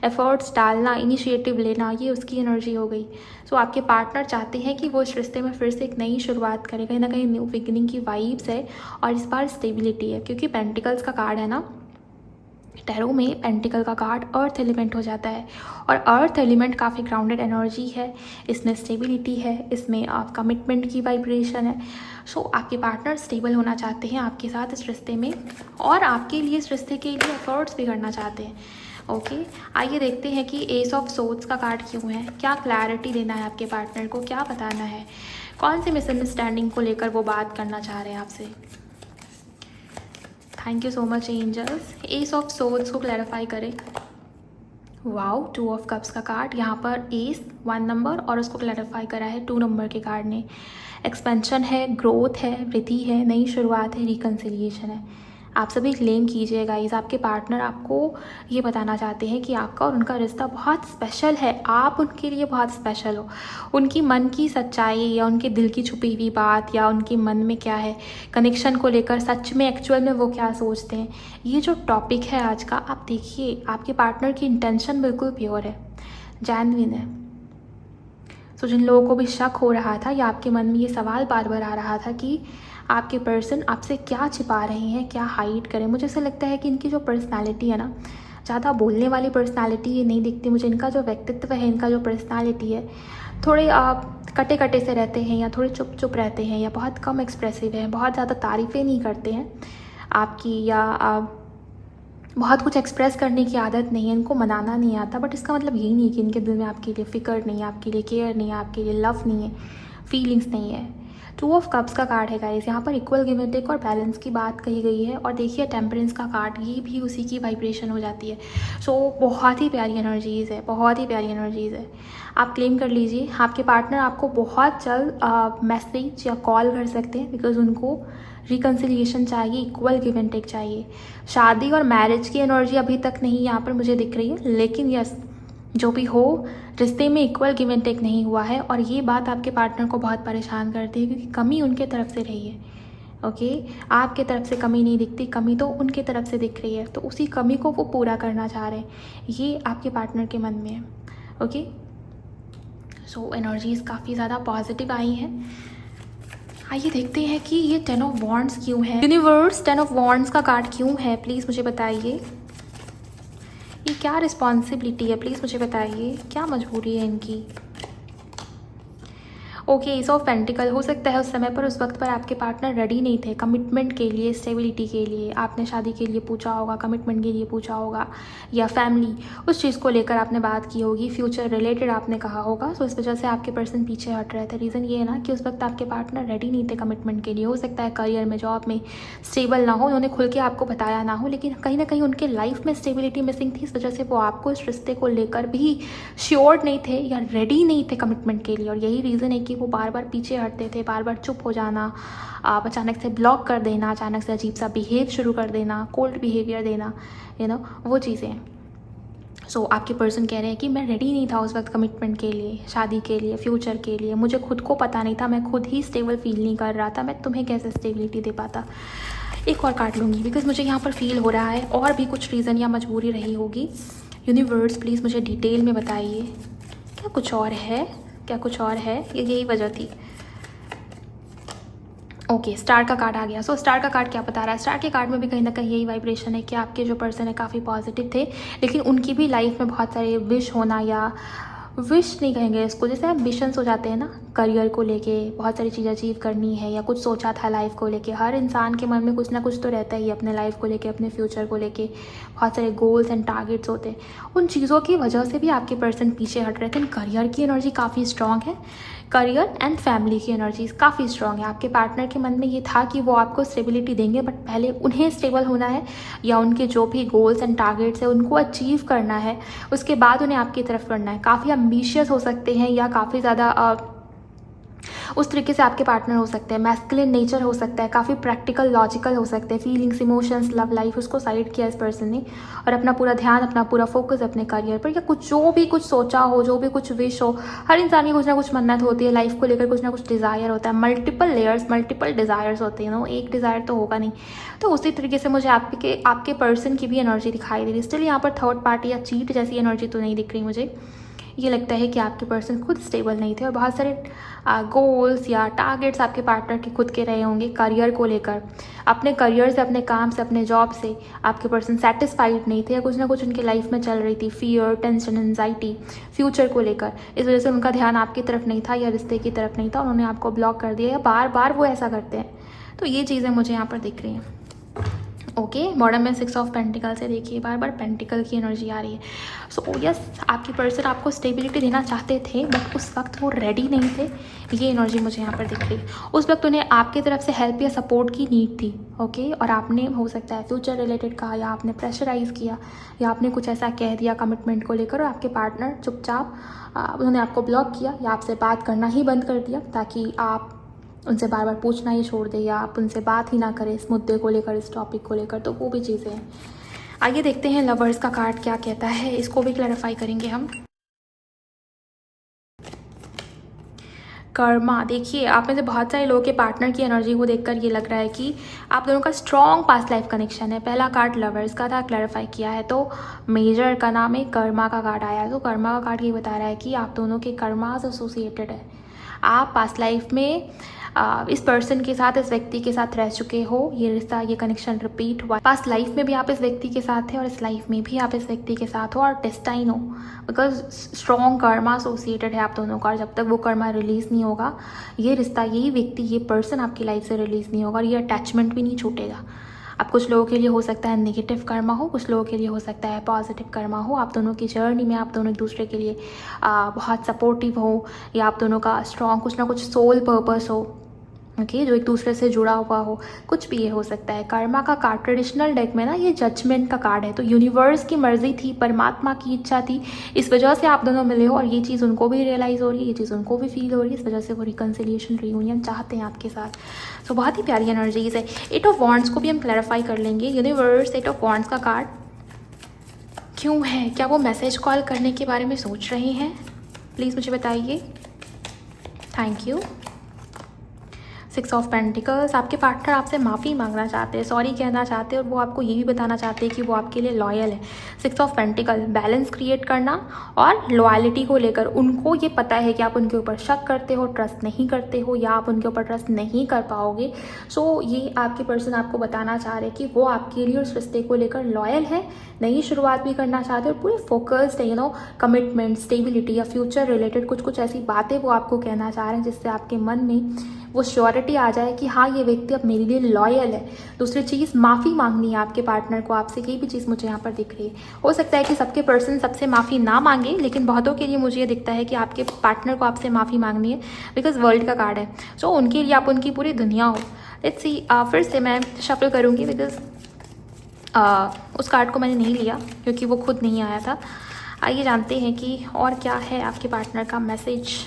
एफर्ट्स डालना, इनिशिएटिव लेना, ये उसकी एनर्जी हो गई। सो आपके पार्टनर चाहते हैं कि वो इस रिश्ते में फिर से एक नई शुरुआत करे, कहीं ना कहीं न्यू बिगिनिंग की वाइब्स है, और इस बार स्टेबिलिटी है, क्योंकि पेंटिकल्स का कार्ड है ना, टैरो में पेंटिकल का कार्ड अर्थ एलिमेंट हो जाता है, और अर्थ एलिमेंट काफ़ी ग्राउंडेड एनर्जी है, इसमें स्टेबिलिटी है, इसमें आप कमिटमेंट की वाइब्रेशन है। सो आपके पार्टनर स्टेबल होना चाहते हैं आपके साथ इस रिश्ते में, और आपके लिए इस रिश्ते के लिए एफर्ट्स भी करना चाहते हैं। ओके, आइए देखते हैं कि एस ऑफ सोर्ड्स का कार्ड क्यों है। क्या क्लैरिटी देना है आपके पार्टनर को, क्या बताना है, कौन सी मिसअंडरस्टैंडिंग को लेकर वो बात करना चाह रहे हैं आपसे। Thank you so much angels. Ace of swords को क्लैरिफाई करें। वाओ, 2 ऑफ कप्स का कार्ड, यहाँ पर एस 1 नंबर, और उसको क्लैरिफाई करा है 2 नंबर के कार्ड ने। एक्सपेंशन है, ग्रोथ है, वृद्धि है, नई शुरुआत है, रिकन्सिलिएशन है। आप सभी क्लेम कीजिए गाइस, आपके पार्टनर आपको ये बताना चाहते हैं कि आपका और उनका रिश्ता बहुत स्पेशल है, आप उनके लिए बहुत स्पेशल हो। उनकी मन की सच्चाई, या उनके दिल की छुपी हुई बात, या उनके मन में क्या है कनेक्शन को लेकर, सच में एक्चुअल में वो क्या सोचते हैं, ये जो टॉपिक है आज का, आप देखिए आपके पार्टनर की इंटेंशन बिल्कुल प्योर है, जेन्युइन है। तो जिन लोगों को भी शक हो रहा था, या आपके मन में ये सवाल बार बार आ रहा था कि आपके पर्सन आपसे क्या छिपा रहे हैं, क्या हाइड करें, मुझे ऐसा लगता है कि इनकी जो पर्सनालिटी है ना, ज़्यादा बोलने वाली पर्सनालिटी ये नहीं दिखती मुझे। इनका जो व्यक्तित्व है, इनका जो पर्सनालिटी है, थोड़े कटे कटे से रहते हैं, या थोड़े चुप चुप रहते हैं, या बहुत कम एक्सप्रेसिव हैं, बहुत ज़्यादा तारीफ़ें नहीं करते हैं आपकी, या बहुत कुछ एक्सप्रेस करने की आदत नहीं है, इनको मनाना नहीं आता। बट इसका मतलब यही नहीं है कि इनके दिल में आपके लिए फ़िक्र नहीं है, आपके लिए केयर नहीं है, आपके लिए लव नहीं है, फीलिंग्स नहीं है। टू ऑफ कप्स का कार्ड है गाइस। यहाँ पर इक्वल गिव एंड टेक और बैलेंस की बात कही गई है। और देखिए टेम्परेंस का कार्ड, ये भी उसी की वाइब्रेशन हो जाती है। सो बहुत ही प्यारी एनर्जीज़ है, बहुत ही प्यारी एनर्जीज़ है। आप क्लेम कर लीजिए, आपके पार्टनर आपको बहुत जल्द मैसेज या कॉल कर सकते हैं, बिकॉज उनको रिकन्सिलिएशन चाहिए, इक्वल गिव एंड टेक चाहिए। शादी और मैरिज की एनर्जी अभी तक नहीं यहाँ पर मुझे दिख रही है, लेकिन यस, जो भी हो, रिश्ते में इक्वल गिव एंड टेक नहीं हुआ है। और ये बात आपके पार्टनर को बहुत परेशान करती है, क्योंकि कमी उनके तरफ से रही है। ओके, आपके तरफ से कमी नहीं दिखती, कमी तो उनके तरफ से दिख रही है। तो उसी कमी को वो पूरा करना चाह रहे हैं, ये आपके पार्टनर के मन में है। ओके, सो एनर्जीज़ काफ़ी ज़्यादा पॉजिटिव आई हैं। आइए देखते हैं कि ये 10 ऑफ वॉन्ड्स क्यों है। यूनिवर्स 10 ऑफ वॉन्ड्स का कार्ड क्यों है, प्लीज़ मुझे बताइए। ये क्या रिस्पॉन्सिबिलिटी है, प्लीज़ मुझे बताइए, क्या मजबूरी है इनकी। Okay, ace of pentacle. हो सकता है उस समय पर, उस वक्त पर आपके पार्टनर रेडी नहीं थे कमिटमेंट के लिए, स्टेबिलिटी के लिए। आपने शादी के लिए पूछा होगा, कमिटमेंट के लिए पूछा होगा, या फैमिली उस चीज़ को लेकर आपने बात की होगी, फ्यूचर रिलेटेड आपने कहा होगा। सो इस वजह से आपके पर्सन पीछे हट रहे थे। रीज़न ये है ना कि उस वक्त आपके पार्टनर रेडी नहीं थे कमिटमेंट के लिए। हो सकता है करियर में, जॉब में स्टेबल ना हो, उन्होंने खुल के आपको बताया ना हो, लेकिन कहीं ना कहीं उनके लाइफ में स्टेबिलिटी मिसिंग थी। इस वजह से वो आपको इस रिश्ते को लेकर भी श्योर नहीं थे या रेडी नहीं थे कमिटमेंट के लिए। और यही रीज़न है कि वो बार बार पीछे हटते थे, बार बार चुप हो जाना, आप अचानक से ब्लॉक कर देना, अचानक से अजीब सा बिहेव शुरू कर देना, कोल्ड बिहेवियर देना, वो चीज़ें हैं। सो आपके पर्सन कह रहे हैं कि मैं रेडी नहीं था उस वक्त कमिटमेंट के लिए, शादी के लिए, फ्यूचर के लिए। मुझे खुद को पता नहीं था, मैं खुद ही स्टेबल फील नहीं कर रहा था, मैं तुम्हें कैसे स्टेबिलिटी दे पाता। एक और काट लूँगी, बिकॉज मुझे यहाँ पर फील हो रहा है और भी कुछ रीज़न या मजबूरी रही होगी। यूनिवर्स प्लीज़ मुझे डिटेल में बताइए, क्या कुछ और है, क्या कुछ और है, यही वजह थी। ओके, स्टार का कार्ड आ गया। सो स्टार का कार्ड क्या बता रहा है? स्टार के कार्ड में भी कहीं ना कहीं यही वाइब्रेशन है कि आपके जो पर्सन है काफ़ी पॉजिटिव थे, लेकिन उनकी भी लाइफ में बहुत सारे विश होना, या विश नहीं कहेंगे इसको, जैसे एम्बिशंस हो जाते हैं ना, करियर को लेके बहुत सारी चीज़ें अचीव करनी है, या कुछ सोचा था लाइफ को लेके। हर इंसान के मन में कुछ ना कुछ तो रहता ही है अपने लाइफ को लेके, अपने फ्यूचर को लेके। बहुत सारे गोल्स एंड टारगेट्स होते हैं, उन चीज़ों की वजह से भी आपके पर्सन पीछे हट रहे थे। करियर की एनर्जी काफ़ी स्ट्रॉन्ग है, करियर एंड फैमिली की एनर्जीज काफ़ी स्ट्रॉन्ग है। आपके पार्टनर के मन में ये था कि वो आपको स्टेबिलिटी देंगे, बट पहले उन्हें स्टेबल होना है, या उनके जो भी गोल्स एंड टारगेट्स है उनको अचीव करना है, उसके बाद उन्हें आपकी तरफ करना है। काफ़ी एम्बिशियस हो सकते हैं, या काफ़ी ज़्यादा उस तरीके से आपके पार्टनर हो सकते हैं। मैस्कुलिन नेचर हो सकता है, काफ़ी प्रैक्टिकल लॉजिकल हो सकते हैं। फीलिंग्स, इमोशंस, लव लाइफ, उसको साइड किया इस पर्सन ने, और अपना पूरा ध्यान, अपना पूरा फोकस अपने करियर पर, या कुछ जो भी कुछ सोचा हो, जो भी कुछ विश हो। हर इंसान की कुछ ना कुछ मन्नत होती है लाइफ को लेकर, कुछ ना कुछ डिज़ायर होता है। मल्टीपल लेयर्स, मल्टीपल डिज़ायर्स होते हैं, एक डिज़ायर तो होगा नहीं। तो उसी तरीके से मुझे आपके पर्सन की भी एनर्जी दिखाई दे रही है। स्टिल यहाँ पर थर्ड पार्टी या चीट जैसी एनर्जी तो नहीं दिख रही मुझे। ये लगता है कि आपके पर्सन खुद स्टेबल नहीं थे, और बहुत सारे गोल्स या टारगेट्स आपके पार्टनर के खुद के रहे होंगे करियर को लेकर। अपने करियर से, अपने काम से, अपने जॉब से आपके पर्सन सेटिस्फाइड नहीं थे, या कुछ ना कुछ उनकी लाइफ में चल रही थी, फियर, टेंशन, एंजाइटी फ्यूचर को लेकर। इस वजह से उनका ध्यान आपकी तरफ नहीं था, या रिश्ते की तरफ नहीं था, उन्होंने आपको ब्लॉक कर दिया, या बार बार वो ऐसा करते हैं। तो ये चीज़ें मुझे यहाँ पर दिख रही हैं। ओके, बॉटम में 6 ऑफ पेंटिकल से देखिए बार बार पेंटिकल की एनर्जी आ रही है। सो यस, आपकी पर्सन आपको स्टेबिलिटी देना चाहते थे, बट उस वक्त वो रेडी नहीं थे। ये एनर्जी मुझे यहाँ पर दिख रही है। उस वक्त उन्हें आपकी तरफ से हेल्प या सपोर्ट की नीड थी। ओके, और आपने हो सकता है फ्यूचर रिलेटेड कहा, या आपने प्रेशराइज़ किया, या आपने कुछ ऐसा कह दिया कमिटमेंट को लेकर, और आपके पार्टनर चुपचाप उन्होंने आपको ब्लॉक किया, या आपसे बात करना ही बंद कर दिया, ताकि आप उनसे बार बार पूछना ही छोड़ दे, या आप उनसे बात ही ना करें इस मुद्दे को लेकर, इस टॉपिक को लेकर। तो वो भी चीज़ें हैं। आइए देखते हैं लवर्स का कार्ड क्या कहता है, इसको भी क्लैरिफाई करेंगे हम। कर्मा, देखिए आप में से बहुत सारे लोगों के पार्टनर की एनर्जी को देखकर ये लग रहा है कि आप दोनों का स्ट्रॉन्ग पास्ट लाइफ कनेक्शन है। पहला कार्ड लवर्स का था, क्लैरिफाई किया है, तो मेजर का नाम है, कर्मा का कार्ड आया। तो कर्मा का कार्ड ये बता रहा है कि आप दोनों के कर्मास एसोसिएटेड है। आप पास्ट लाइफ में इस पर्सन के साथ, इस व्यक्ति के साथ रह चुके हो। ये रिश्ता, ये कनेक्शन रिपीट हुआ। पास्ट लाइफ में भी आप इस व्यक्ति के साथ थे, और इस लाइफ में भी आप इस व्यक्ति के साथ हो, और डेस्टाइन हो, बिकॉज स्ट्रॉन्ग कर्मा एसोसिएटेड है आप दोनों का। और जब तक वो कर्मा रिलीज़ नहीं होगा, ये रिश्ता, यही व्यक्ति, ये पर्सन आपकी लाइफ से रिलीज़ नहीं होगा, और ये अटैचमेंट भी नहीं छूटेगा। अब कुछ लोगों के लिए हो सकता है नेगेटिव कर्मा हो, कुछ लोगों के लिए हो सकता है पॉजिटिव कर्मा हो। आप दोनों की जर्नी में आप दोनों एक दूसरे के लिए बहुत सपोर्टिव हो, या आप दोनों का स्ट्रॉन्ग कुछ ना कुछ सोल पर्पस हो। ओके, जो एक दूसरे से जुड़ा हुआ हो, कुछ भी ये हो सकता है। कर्मा का कार्ड ट्रेडिशनल डेक में ना ये जजमेंट का कार्ड है, तो यूनिवर्स की मर्जी थी, परमात्मा की इच्छा थी, इस वजह से आप दोनों मिले हो और ये चीज़ उनको भी रियलाइज़ हो रही है, ये चीज़ उनको भी फील हो रही है, इस वजह से वो रिकन्सिलिएशन रियूनियन चाहते हैं आपके साथ। तो बहुत ही प्यारी एनर्जीज है। 8 ऑफ वॉन्ड्स को भी हम क्लैरिफाई कर लेंगे। यूनिवर्स 8 ऑफ वॉन्ड्स का कार्ड क्यों है? क्या वो मैसेज कॉल करने के बारे में सोच रहे हैं? प्लीज़ मुझे बताइए। Thank you. 6 ऑफ पेंटिकल्स, आपके पार्टनर आपसे माफ़ी मांगना चाहते हैं, सॉरी कहना चाहते हैं और वो आपको ये भी बताना चाहते हैं कि वो आपके लिए लॉयल है। 6 ऑफ पेंटिकल, बैलेंस क्रिएट करना और लॉयल्टी को लेकर उनको ये पता है कि आप उनके ऊपर शक करते हो, ट्रस्ट नहीं करते हो या आप उनके ऊपर ट्रस्ट नहीं कर पाओगे। सो ये आपके पर्सन आपको बताना चाह रहे हैं कि वो आपके लिए उस रिश्ते को लेकर लॉयल है, नई शुरुआत भी करना चाहते हैं और पूरे फोकस्ड है, कमिटमेंट, स्टेबिलिटी या फ्यूचर रिलेटेड कुछ ऐसी बातें वो आपको कहना चाह रहे हैं जिससे आपके मन में वो श्योरिटी आ जाए कि हाँ ये व्यक्ति अब मेरे लिए लॉयल है। दूसरी चीज़, माफ़ी मांगनी है आपके पार्टनर को आपसे, ये भी चीज़ मुझे यहाँ पर दिख रही है। हो सकता है कि सबके पर्सन सबसे माफ़ी ना मांगे, लेकिन बहुतों के लिए मुझे ये दिखता है कि आपके पार्टनर को आपसे माफ़ी मांगनी है, बिकॉज वर्ल्ड का कार्ड है। सो उनके लिए आप उनकी पूरी दुनिया हो। लेट्स सी, फिर से मैं शफल करूँगी बिकॉज उस कार्ड को मैंने नहीं लिया क्योंकि वो खुद नहीं आया था। आइए जानते हैं कि और क्या है आपके पार्टनर का मैसेज।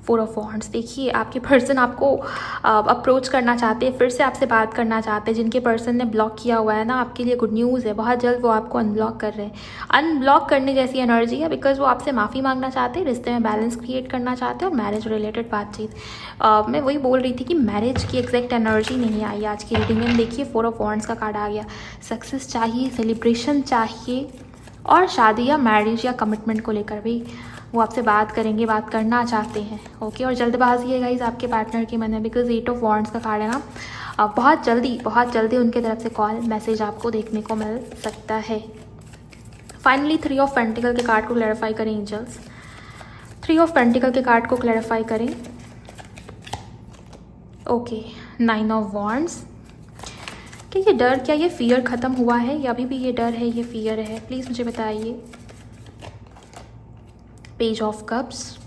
4 ऑफ वॉन्ड्स, देखिए आपके पर्सन आपको अप्रोच करना चाहते हैं, फिर से आपसे बात करना चाहते हैं। जिनके पर्सन ने ब्लॉक किया हुआ है ना, आपके लिए गुड न्यूज़ है, बहुत जल्द वो आपको अनब्लॉक कर रहे हैं। अनब्लॉक करने जैसी एनर्जी है बिकॉज वो आपसे माफ़ी मांगना चाहते हैं, रिश्ते में बैलेंस क्रिएट करना चाहते हैं और मैरिज रिलेटेड बातचीत। मैं वही बोल रही थी कि मैरिज की एग्जैक्ट एनर्जी नहीं आई आज की रीडिंग में। देखिए 4 ऑफ वॉन्ड्स का कार्ड आ गया। सक्सेस चाहिए, सेलिब्रेशन चाहिए और शादी या मैरिज या कमिटमेंट को लेकर भी वो आपसे बात करेंगे, बात करना चाहते हैं। ओके, और जल्दबाजी है गाइस आपके पार्टनर के मन में बिकॉज 8 ऑफ वॉन्ड्स का कार्ड है ना। बहुत जल्दी उनके तरफ से कॉल मैसेज आपको देखने को मिल सकता है। फाइनली 3 ऑफ पेंटिकल के कार्ड को क्लैरिफाई करें एंजल्स। 3 ऑफ पेंटिकल के कार्ड को क्लैरिफाई करें। ओके, 9 ऑफ वॉन्ड्स, क्या ये डर, क्या ये फियर ख़त्म हुआ है या अभी भी ये डर है, ये फियर है? प्लीज़ मुझे बताइए। पेज ऑफ कप्स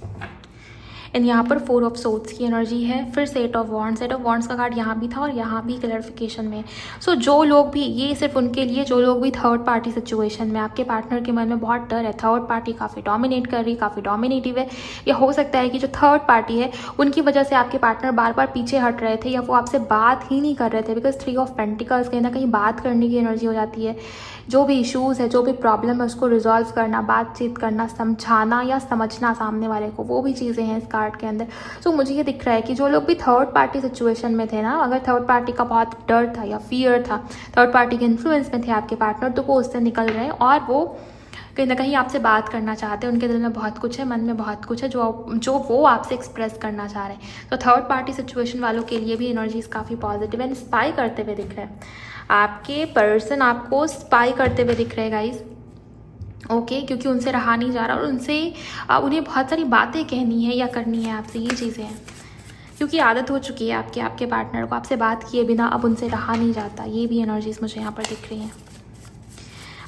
एंड यहाँ पर 4 ऑफ सोर्ड्स की एनर्जी है। फिर से 8 ऑफ वॉन्ड्स, 8 ऑफ वॉन्ड्स का कार्ड यहाँ भी था और यहाँ भी क्लैरिफिकेशन में। सो जो लोग भी, ये सिर्फ उनके लिए जो लोग भी थर्ड पार्टी सिचुएशन में, आपके पार्टनर के मन में बहुत डर है, थर्ड पार्टी काफ़ी डोमिनेट कर रही, काफ़ी डोमिनेटिव है, या हो सकता है कि जो थर्ड पार्टी है उनकी वजह से आपके पार्टनर बार बार पीछे हट रहे थे या वो आपसे बात ही नहीं कर रहे थे बिकॉज 3 ऑफ पेंटिकल्स कहीं ना कहीं बात करने की एनर्जी हो जाती है। जो भी इश्यूज़ है, जो भी प्रॉब्लम है, उसको रिजॉल्व करना, बातचीत करना, समझाना या समझना सामने वाले को, वो भी चीज़ें हैं इस कार्ड के अंदर। सो मुझे ये दिख रहा है कि जो लोग भी थर्ड पार्टी सिचुएशन में थे ना, अगर थर्ड पार्टी का बहुत डर था या फियर था, थर्ड पार्टी के इन्फ्लुएंस में थे आपके पार्टनर, तो वो उससे निकल रहे हैं और वो कहीं ना कहीं आपसे बात करना चाहते हैं। उनके दिल में बहुत कुछ है, मन में बहुत कुछ है जो वो आपसे एक्सप्रेस करना चाह रहे हैं। तो थर्ड पार्टी सिचुएशन वालों के लिए भी एनर्जीज काफ़ी पॉजिटिव एंड स्पाई करते हुए दिख रहे हैं। आपके पर्सन आपको स्पाई करते हुए दिख रहे हैं गाइज। ओके, क्योंकि उनसे रहा नहीं जा रहा और उन्हें बहुत सारी बातें कहनी है या करनी है आपसे, ये चीज़ें हैं क्योंकि आदत हो चुकी है आपके पार्टनर को आपसे बात किए बिना अब उनसे रहा नहीं जाता। ये भी एनर्जीज मुझे यहाँ पर दिख रही हैं।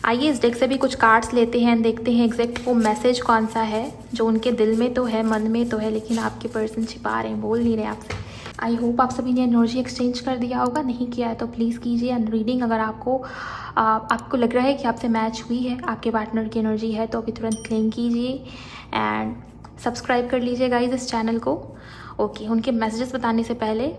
आइए इस डेक से भी कुछ कार्ड्स लेते हैं, देखते हैं एग्जैक्ट वो मैसेज कौन सा है जो उनके दिल में तो है, मन में तो है, लेकिन आपके पर्सन छिपा रहे हैं, बोल नहीं रहे आपसे। आई होप आप सभी ने एनर्जी एक्सचेंज कर दिया होगा, नहीं किया है तो प्लीज़ कीजिए। एंड रीडिंग अगर आपको लग रहा है कि आपसे मैच हुई है, आपके पार्टनर की एनर्जी है, तो अभी तुरंत क्लेम कीजिए एंड सब्सक्राइब कर लीजिए गाइज इस चैनल को। ओके, उनके मैसेजेस बताने से पहले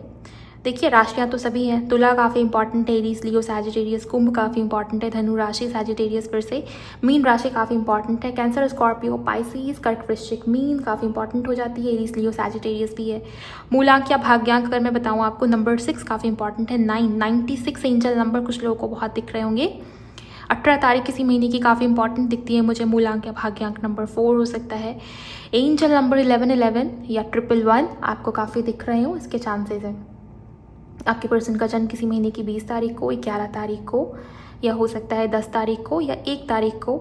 देखिए राशियाँ तो सभी हैं। तुला काफ़ी इंपॉर्टेंट है, एरीज, लियो, सैजिटेरियस, कुंभ काफ़ी इंपॉर्टेंट है, धनु राशि, सैजिटेरियस फिर से, मीन राशि काफ़ी इंपॉर्टेंट है, कैंसर, स्कॉर्पियो, पाइसिस, कर्क, वृश्चिक, मीन काफ़ी इंपॉर्टेंट हो जाती है, एरीज, लियो, सैजिटेरियस भी है। मूलांक या भाग्यांक अगर मैं बताऊँ आपको, नंबर 6 काफ़ी इंपॉर्टेंट है, 96 एंजल नंबर कुछ लोगों को बहुत दिख रहे होंगे। 18 तारीख किसी महीने की काफ़ी इंपॉर्टेंट दिखती है मुझे, मूलांक या भाग्यांक नंबर 4 हो सकता है। एंजल नंबर 1111 या 111 आपको काफ़ी दिख रहे हो, इसके चांसेस हैं। आपके पर्सन का जन्म किसी महीने की 20 तारीख को, 11 तारीख को, या हो सकता है 10 तारीख को या 1 तारीख को।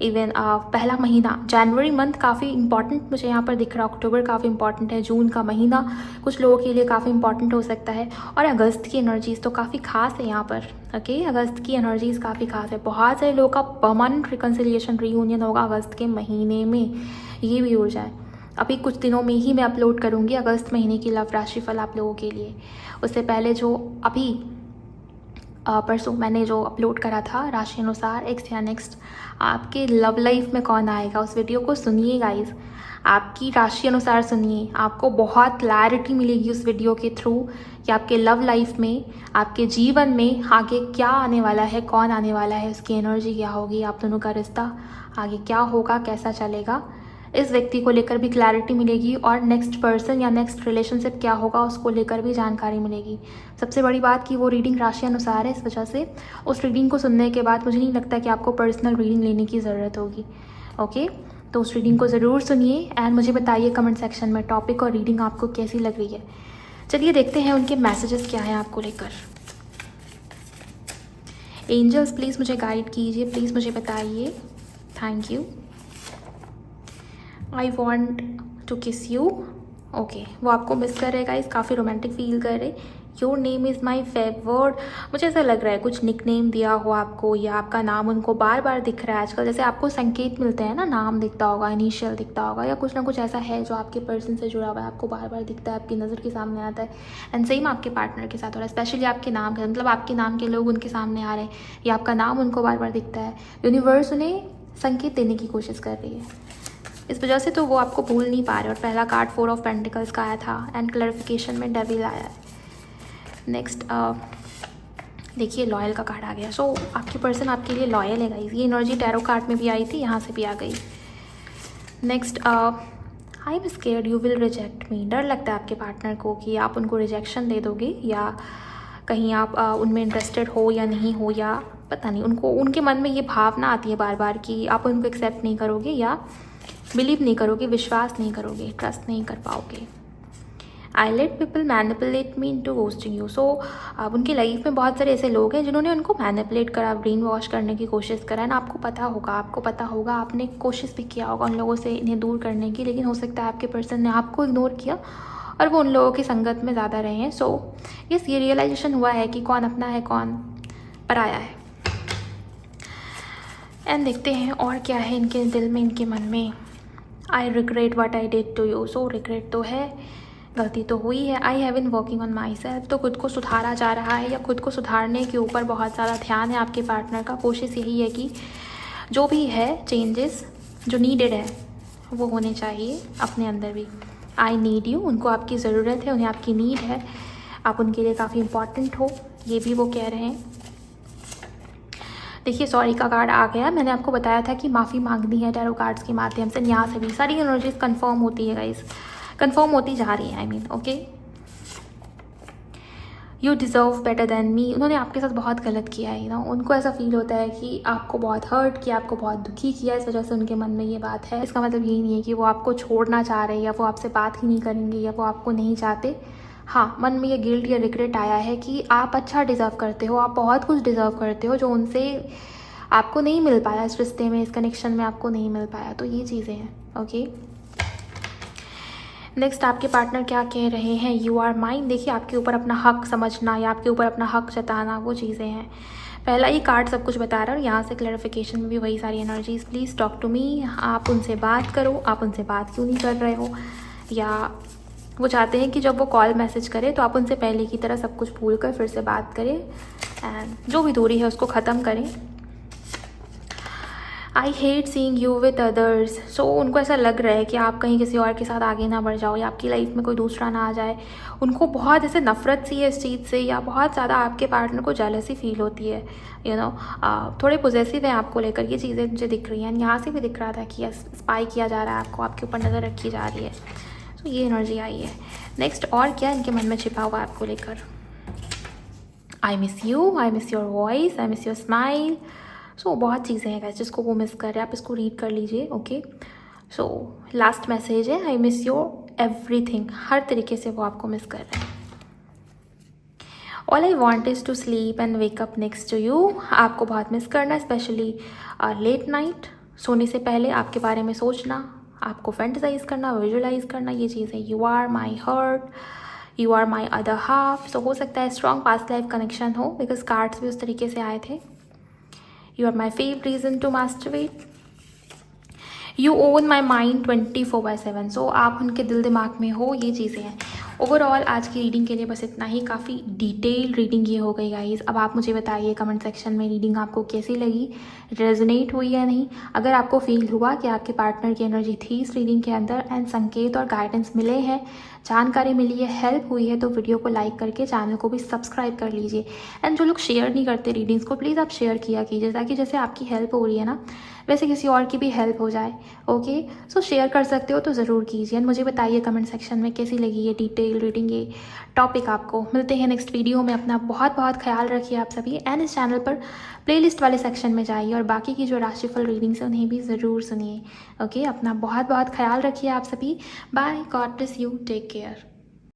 इवन पहला महीना जनवरी मंथ काफ़ी इंपॉर्टेंट मुझे यहाँ पर दिख रहा है, अक्टूबर काफ़ी इंपॉर्टेंट है, जून का महीना कुछ लोगों के लिए काफ़ी इंपॉर्टेंट हो सकता है, और अगस्त की एनर्जीज तो काफ़ी खास है यहाँ पर। ओके, अगस्त की एनर्जीज काफ़ी खास है, बहुत सारे लोगों का परमानेंट रिकन्सिलिएशन, रीयूनियन होगा अगस्त के महीने में, ये भी हो जाए। अभी कुछ दिनों में ही मैं अपलोड करूँगी अगस्त महीने की लव राशिफल आप लोगों के लिए। उससे पहले जो अभी परसों मैंने जो अपलोड करा था राशि अनुसार एक्स या नेक्स्ट आपके लव लाइफ में कौन आएगा, उस वीडियो को सुनिए गाइस। आपकी राशि अनुसार सुनिए, आपको बहुत क्लैरिटी मिलेगी उस वीडियो के थ्रू कि आपके लव लाइफ में, आपके जीवन में आगे क्या आने वाला है, कौन आने वाला है, उसकी एनर्जी क्या होगी, आप दोनों का रिश्ता आगे क्या होगा, कैसा चलेगा, इस व्यक्ति को लेकर भी क्लैरिटी मिलेगी और नेक्स्ट पर्सन या नेक्स्ट रिलेशनशिप क्या होगा उसको लेकर भी जानकारी मिलेगी। सबसे बड़ी बात कि वो रीडिंग राशि अनुसार है, इस वजह से उस रीडिंग को सुनने के बाद मुझे नहीं लगता कि आपको पर्सनल रीडिंग लेने की ज़रूरत होगी। ओके, तो उस रीडिंग को ज़रूर सुनिए एंड मुझे बताइए कमेंट सेक्शन में टॉपिक और रीडिंग आपको कैसी लग रही है। चलिए देखते हैं उनके मैसेजेस क्या हैं आपको लेकर। एंजल्स प्लीज़ मुझे गाइड कीजिए, प्लीज़ मुझे बताइए। Thank you. I want to kiss you. Okay, वो आपको मिस कर रहे गाइस, काफ़ी रोमांटिक फील कर रहे। Your name is my favourite. मुझे ऐसा लग रहा है कुछ निक नेम दिया हो आपको या आपका नाम उनको बार बार दिख रहा है आजकल। जैसे आपको संकेत मिलते हैं ना, नाम दिखता होगा, इनिशियल दिखता होगा या कुछ ना कुछ ऐसा है जो आपके पर्सन से जुड़ा हुआ है, आपको बार बार दिखता है, आपकी नज़र के सामने आता है। एंड सेम आपके पार्टनर के साथ हो रहा है, स्पेशली आपके नाम के, मतलब आपके नाम के लोग उनके सामने आ रहे हैं या आपका नाम उनको बार बार दिखता है। यूनिवर्स उन्हें संकेत देने की कोशिश कर रही है, इस वजह से तो वो आपको भूल नहीं पा रहे। और पहला कार्ड 4 ऑफ पेंटिकल्स का आया था एंड क्लैरिफिकेशन में डेविल आया है। नेक्स्ट देखिए लॉयल का कार्ड आ गया। सो आपकी पर्सन आपके लिए लॉयल है गाइस। ये एनर्जी टैरो कार्ड में भी आई थी, यहाँ से भी आ गई। Next I am scared you will reject me. डर लगता है आपके पार्टनर को कि आप उनको रिजेक्शन दे दोगे या कहीं आप उनमें इंटरेस्टेड हो या नहीं हो, या पता नहीं, उनको उनके मन में ये भावना आती है बार बार कि आप उनको एक्सेप्ट नहीं करोगे या बिलीव नहीं करोगे, विश्वास नहीं करोगे, ट्रस्ट नहीं कर पाओगे। I let people manipulate me into ghosting you. So अब उनकी लाइफ में बहुत सारे ऐसे लोग हैं जिन्होंने उनको मैनिपुलेट करा, ब्रेन वॉश करने की कोशिश करा है ना। आपको पता होगा, आपने कोशिश भी किया होगा उन लोगों से इन्हें दूर करने की, लेकिन हो सकता है आपके पर्सन ने आपको इग्नोर किया और वो उन लोगों की संगत में ज़्यादा रहे हैं। सो यस, ये रियलाइजेशन हुआ है कि कौन अपना है कौन पराया है। एंड देखते हैं और क्या है इनके दिल में, इनके मन में। I regret what I did to you. So regret तो है, गलती तो हुई है। I have been working on myself. तो खुद को सुधारा जा रहा है या खुद को सुधारने के ऊपर बहुत ज़्यादा ध्यान है आपके पार्टनर का। कोशिश यही है कि जो भी है चेंजेस जो नीडेड है वो होने चाहिए अपने अंदर भी। आई नीड यू, उनको आपकी ज़रूरत है, उन्हें आपकी नीड है, आप उनके लिए काफ़ी इंपॉर्टेंट हो, ये भी वो कह रहे हैं। देखिए सॉरी का कार्ड आ गया। मैंने आपको बताया था कि माफ़ी मांगनी है टैरो कार्ड्स के माध्यम से। यहाँ से भी सारी एनर्जीज कंफर्म होती है गाइस, कंफर्म होती जा रही है। I mean okay, you deserve better than me. उन्होंने आपके साथ बहुत गलत किया है ना, उनको ऐसा फील होता है कि आपको बहुत हर्ट किया, आपको बहुत दुखी किया, इस वजह से उनके मन में ये बात है। इसका मतलब यही नहीं है कि वो आपको छोड़ना चाह रहे हैं या वो आपसे बात ही नहीं करेंगे या वो आपको नहीं चाहते। हाँ, मन में ये गिल्ट या रिग्रेट आया है कि आप अच्छा डिज़र्व करते हो, आप बहुत कुछ डिज़र्व करते हो जो उनसे आपको नहीं मिल पाया, इस रिश्ते में, इस कनेक्शन में आपको नहीं मिल पाया। तो ये चीज़ें हैं। ओके, नेक्स्ट आपके पार्टनर क्या कह रहे हैं। You are mine. देखिए आपके ऊपर अपना हक समझना या आपके ऊपर अपना हक जताना, वो चीज़ें हैं। पहला ही कार्ड सब कुछ बता रहा है और यहाँ से क्लैरिफिकेशन में भी वही सारी energies. Please talk to me. आप उनसे बात करो, आप उनसे बात क्यों नहीं कर रहे हो, या वो चाहते हैं कि जब वो कॉल मैसेज करे तो आप उनसे पहले की तरह सब कुछ भूल कर फिर से बात करें एंड जो भी दूरी है उसको ख़त्म करें। I hate seeing you with others. So उनको ऐसा लग रहा है कि आप कहीं किसी और के साथ आगे ना बढ़ जाओ या आपकी लाइफ में कोई दूसरा ना आ जाए। उनको बहुत ऐसे नफ़रत सी है इस चीज़ से, या बहुत ज़्यादा आपके पार्टनर को जेलसी फील होती है। यू नो, थोड़े पॉजेसिव हैं आपको लेकर, ये चीज़ें मुझे दिख रही हैं। यहाँ से भी दिख रहा था कि स्पाई किया जा रहा है आपको, आपके ऊपर नज़र रखी जा रही है। तो ये एनर्जी आई है। नेक्स्ट और क्या इनके मन में छिपा हुआ है आपको लेकर। I miss you, I miss your voice, I miss your smile. So बहुत चीज़ें हैं गाइस जिसको वो मिस कर रहे हैं, आप इसको रीड कर लीजिए। ओके, सो लास्ट मैसेज है, आई मिस योर एवरीथिंग। हर तरीके से वो आपको मिस कर रहे हैं। All I want is to sleep and wake up next to you. आपको बहुत मिस करना, स्पेशली लेट नाइट, सोने से पहले आपके बारे में सोचना, आपको फैंटेसाइज करना, विजुअलाइज करना, ये चीज़ है। You are my heart, you are my other half. So हो सकता है स्ट्रॉन्ग पास्ट लाइफ कनेक्शन हो, बिकॉज कार्ड्स भी उस तरीके से आए थे। You are my favourite reason to masturbate. You own my mind 24/7। So आप उनके दिल दिमाग में हो, ये चीज़ें हैं। ओवरऑल आज की रीडिंग के लिए बस इतना ही, काफ़ी डिटेल रीडिंग ये हो गई गाइस। अब आप मुझे बताइए कमेंट सेक्शन में रीडिंग आपको कैसी लगी, रेजोनेट हुई या नहीं। अगर आपको फील हुआ कि आपके पार्टनर की एनर्जी थी इस रीडिंग के अंदर एंड संकेत और गाइडेंस मिले हैं, जानकारी मिली है, हेल्प हुई है, तो वीडियो को लाइक करके चैनल को भी सब्सक्राइब कर लीजिए। एंड जो लोग शेयर नहीं करते रीडिंग्स को, प्लीज़ आप शेयर किया कीजिए, ताकि जैसे आपकी हेल्प हो रही है ना, वैसे किसी और की भी हेल्प हो जाए। ओके, सो शेयर कर सकते हो तो ज़रूर कीजिए। एंड मुझे बताइए कमेंट सेक्शन में कैसी लगी ये डिटेल रीडिंग, ये टॉपिक आपको। मिलते हैं नेक्स्ट वीडियो में। अपना बहुत बहुत ख्याल रखिए आप सभी। एंड इस चैनल पर प्लेलिस्ट वाले सेक्शन में जाइए और बाकी की जो राशिफल रीडिंग्स हैं उन्हें भी ज़रूर सुनिए। ओके, अपना बहुत बहुत ख्याल रखिए आप सभी। Bye, God bless you, take care.